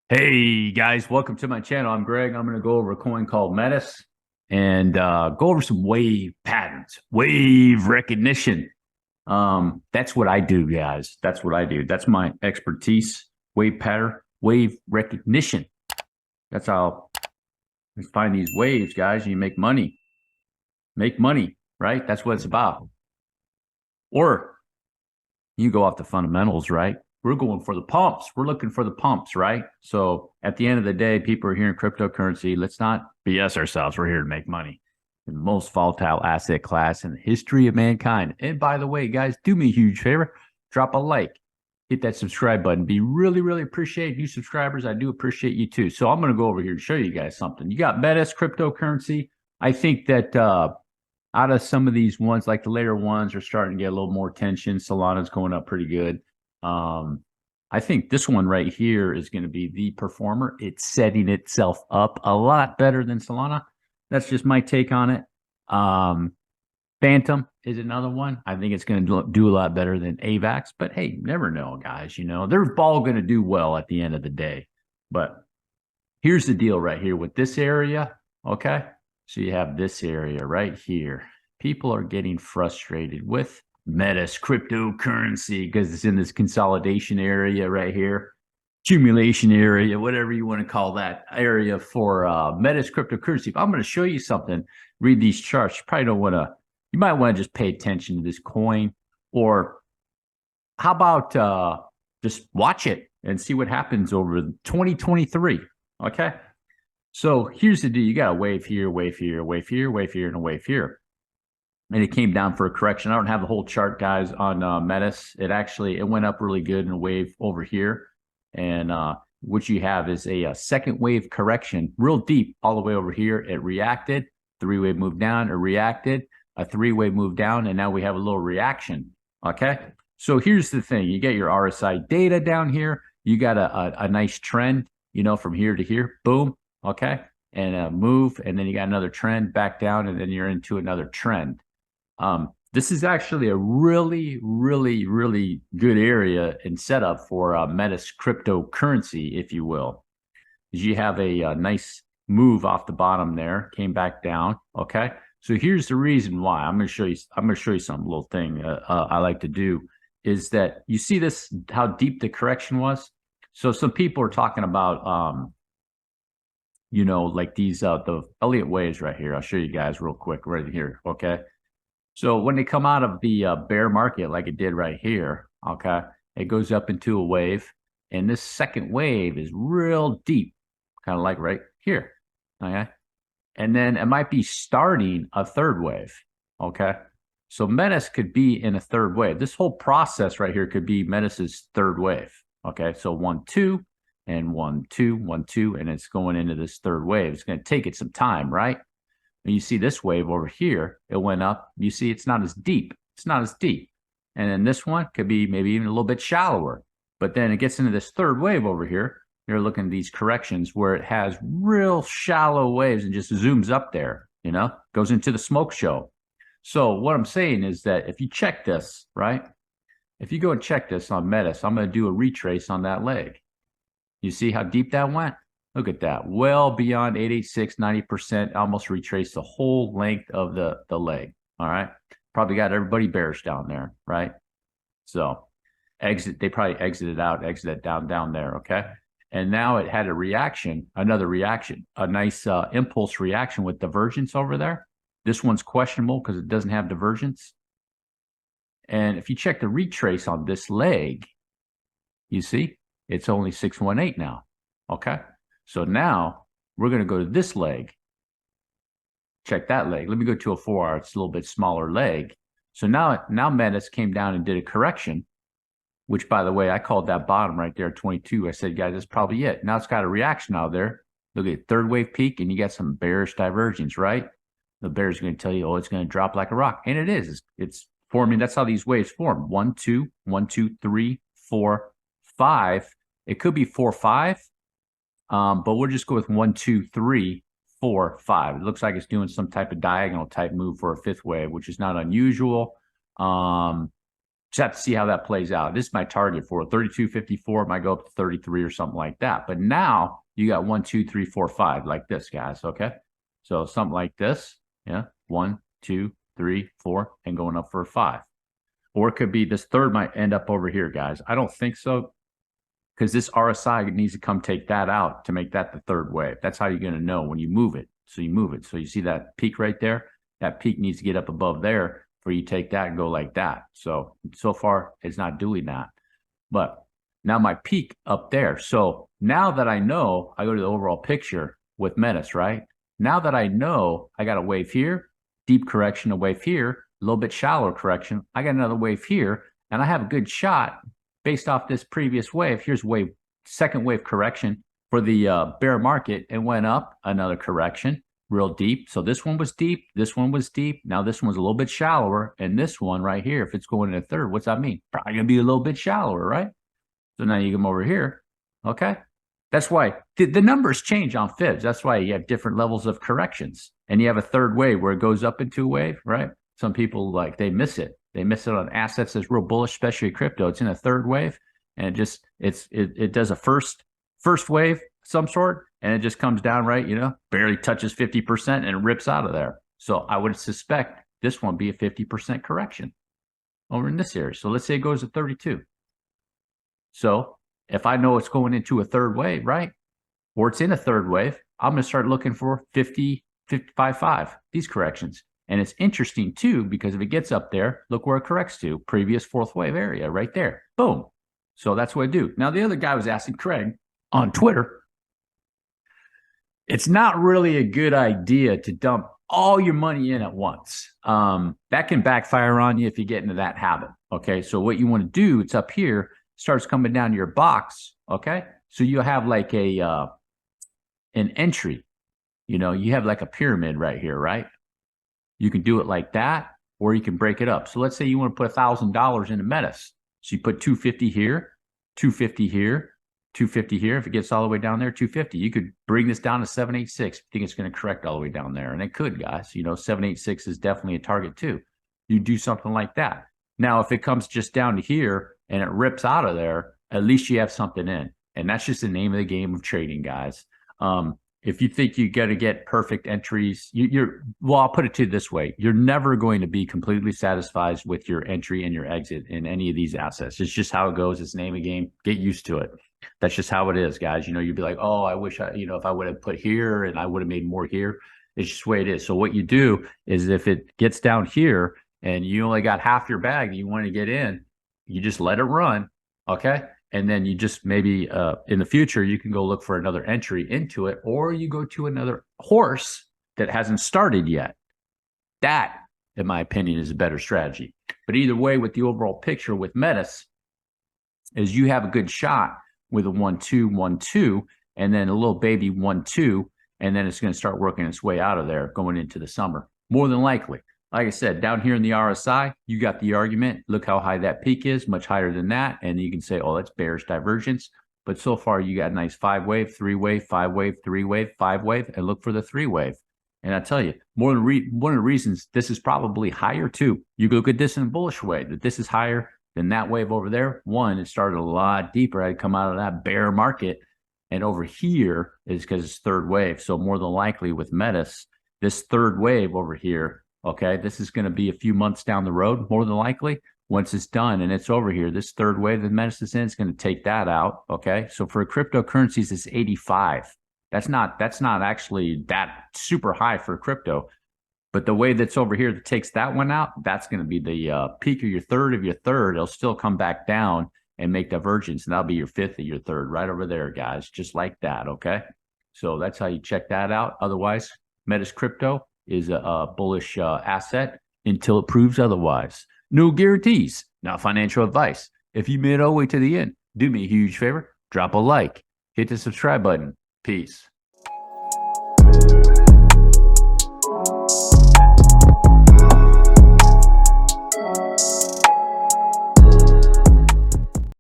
Hey guys, welcome to my channel. I'm Greg. I'm going to go over a coin called Metis and go over some wave patterns, wave recognition. That's what I do, guys. That's what I do. That's my expertise. Wave pattern, wave recognition. That's how you find these waves, guys. And you make money, right? That's what it's about. Or you go off the fundamentals, right? We're going for the pumps. We're looking for the pumps, right? So at the end of the day, people are here in cryptocurrency. Let's not BS ourselves. We're here to make money. The most volatile asset class in the history of mankind. And by the way, guys, do me a huge favor. Drop a like. Hit that subscribe button. Be really, really appreciate you subscribers. I do appreciate you too. So I'm going to go over here to show you guys something. You got Metis cryptocurrency. I think that out of some of these ones, like the later ones, are starting to get a little more attention. Solana's going up pretty good. I think this one right here is going to be the performer. It's setting itself up a lot better than Solana. That's just my take on it. Phantom is another one. I think it's going to do a lot better than AVAX, but hey, never know, guys. You know, they're all going to do well at the end of the day. But here's the deal right here with this area. Okay. So you have this area right here. People are getting frustrated with Metis cryptocurrency because it's in this consolidation area right here, accumulation area, whatever you want to call that area for Metis cryptocurrency. If I'm going to show you something, read these charts. You probably don't want to. You might want to just pay attention to this coin, or how about just watch it and see what happens over 2023. Okay. So here's the deal. You got a wave here, wave here, wave here, wave here, and a wave here. And it came down for a correction. I don't have the whole chart, guys, on Metis. It went up really good in a wave over here. And what you have is a second wave correction, real deep all the way over here. It reacted, three-wave move down, it reacted, a three-wave move down, and now we have a little reaction. Okay. So here's the thing. You get your RSI data down here. You got a nice trend, you know, from here to here. Boom. Okay. And move. And then you got another trend back down, and then you're into another trend. This is actually a really, really, really good area and setup for Metis cryptocurrency, if you will. You have a nice move off the bottom there, came back down. Okay. So here's the reason why. I'm going to show you some little thing I like to do is that you see this, how deep the correction was. So some people are talking about, you know, like these, the Elliott waves right here. I'll show you guys real quick right here. Okay. So when they come out of the bear market, like it did right here, okay, it goes up into a wave. And this second wave is real deep, kind of like right here. Okay. And then it might be starting a third wave. Okay. So Metis could be in a third wave. This whole process right here could be Metis's third wave. Okay. So 1, 2, and 1, 2, 1, 2, and it's going into this third wave. It's going to take it some time, right? And you see this wave over here, it went up. You see it's not as deep. It's not as deep. And then this one could be maybe even a little bit shallower. But then it gets into this third wave over here. You're looking at these corrections where it has real shallow waves and just zooms up there, you know, goes into the smoke show. So what I'm saying is that if you check this, right, if you go and check this on Metis, I'm going to do a retrace on that leg. You see how deep that went? Look at that. Well beyond 886, 90%, almost retraced the whole length of the leg. All right. Probably got everybody bearish down there, right? So they probably exited down there. Okay. And now it had a reaction, another reaction, a nice impulse reaction with divergence over there. This one's questionable because it doesn't have divergence. And if you check the retrace on this leg, you see it's only 618 now. Okay. So now we're going to go to this leg. Check that leg. Let me go to a 4-hour. It's a little bit smaller leg. So now Metis came down and did a correction, which, by the way, I called that bottom right there, 22. I said, guys, that's probably it. Now it's got a reaction out there. Look at third wave peak, and you got some bearish divergence, right? The bear's going to tell you, oh, it's going to drop like a rock. And it is. It's forming. That's how these waves form. 1, 2, 1, 2, 3, 4, 5. It could be 4, 5. But we'll just go with 1, 2, 3, 4, 5. It looks like it's doing some type of diagonal type move for a fifth wave, which is not unusual. Just have to see how that plays out. This is my target for 32.54. Might go up to 33 or something like that. But now you got 1, 2, 3, 4, 5 like this, guys. Okay. So something like this. Yeah. 1, 2, 3, 4, and going up for a 5. Or it could be this third might end up over here, guys. I don't think so, because this RSI needs to come take that out to make that the third wave. That's how you're going to know when you move it. So you move it. So you see that peak right there? That peak needs to get up above there for you take that and go like that. So far, it's not doing that. But now my peak up there. So now that I know, I go to the overall picture with Metis, right? Now that I know I got a wave here, deep correction, a wave here, a little bit shallower correction. I got another wave here, and I have a good shot based off this previous wave. Here's wave, second wave correction for the bear market, and went up another correction, real deep. So this one was deep. This one was deep. Now this one's a little bit shallower, and this one right here, if it's going in a third, what's that mean? Probably gonna be a little bit shallower, right? So now you come over here, okay? That's why the numbers change on fibs. That's why you have different levels of corrections, and you have a third wave where it goes up into a wave, right? Some people they miss it. They miss it on assets that's real bullish, especially crypto. It's in a third wave, and it does a first wave some sort, and it just comes down, right? Barely touches 50% and rips out of there. So I would suspect this one be a 50% correction over in this area. So let's say it goes to 32. So if I know it's going into a third wave, right? Or it's in a third wave, I'm going to start looking for 50, 55.5, these corrections. And it's interesting too, because if it gets up there, look where it corrects to, previous fourth wave area right there. Boom. So that's what I do. Now, the other guy was asking Craig on Twitter, it's not really a good idea to dump all your money in at once. That can backfire on you if you get into that habit. Okay. So what you want to do, it's up here, starts coming down to your box. Okay. So you'll have like an entry, you have like a pyramid right here, right? You can do it like that, or you can break it up. So let's say you want to put $1,000 into Metis. So you put 250 here, 250 here, 250 here. If it gets all the way down there, 250. You could bring this down to 786 if you think it's going to correct all the way down there. And it could, guys. 786 is definitely a target too. You do something like that. Now, if it comes just down to here and it rips out of there, at least you have something in. And that's just the name of the game of trading, guys. If you think you got to get perfect entries, well, I'll put it to you this way. You're never going to be completely satisfied with your entry and your exit in any of these assets. It's just how it goes. It's the name of the game. Get used to it. That's just how it is, guys. You'd be like, oh, I wish if I would have put here and I would have made more here. It's just the way it is. So what you do is if it gets down here and you only got half your bag that you want to get in, you just let it run. Okay. And then you just maybe in the future, you can go look for another entry into it, or you go to another horse that hasn't started yet. That, in my opinion, is a better strategy. But either way, with the overall picture with Metis, is you have a good shot with a 1-2, 1-2, and then a little baby 1-2, and then it's going to start working its way out of there going into the summer. More than likely. Like I said, down here in the RSI, you got the argument. Look how high that peak is, much higher than that. And you can say, oh, that's bearish divergence. But so far, you got a nice 5-wave, 3-wave, 5-wave, 3-wave, 5-wave, and look for the 3-wave. And I tell you, one of the reasons this is probably higher too. You look at this in a bullish way, that this is higher than that wave over there. One, it started a lot deeper. I come out of that bear market. And over here is because it's third wave. So more than likely with Metis, this third wave over here, okay, this is going to be a few months down the road, more than likely. Once it's done and it's over here, this third wave that Metis is in is going to take that out, okay? So for cryptocurrencies, it's 85. That's not actually that super high for crypto. But the wave that's over here that takes that one out, that's going to be the peak of your third. It'll still come back down and make divergence, and that'll be your fifth of your third right over there, guys, just like that, okay? So that's how you check that out. Otherwise, Metis Crypto is a bullish asset until it proves otherwise. No guarantees, not financial advice. If you made it all the way to the end, do me a huge favor, drop a like, hit the subscribe button. Peace.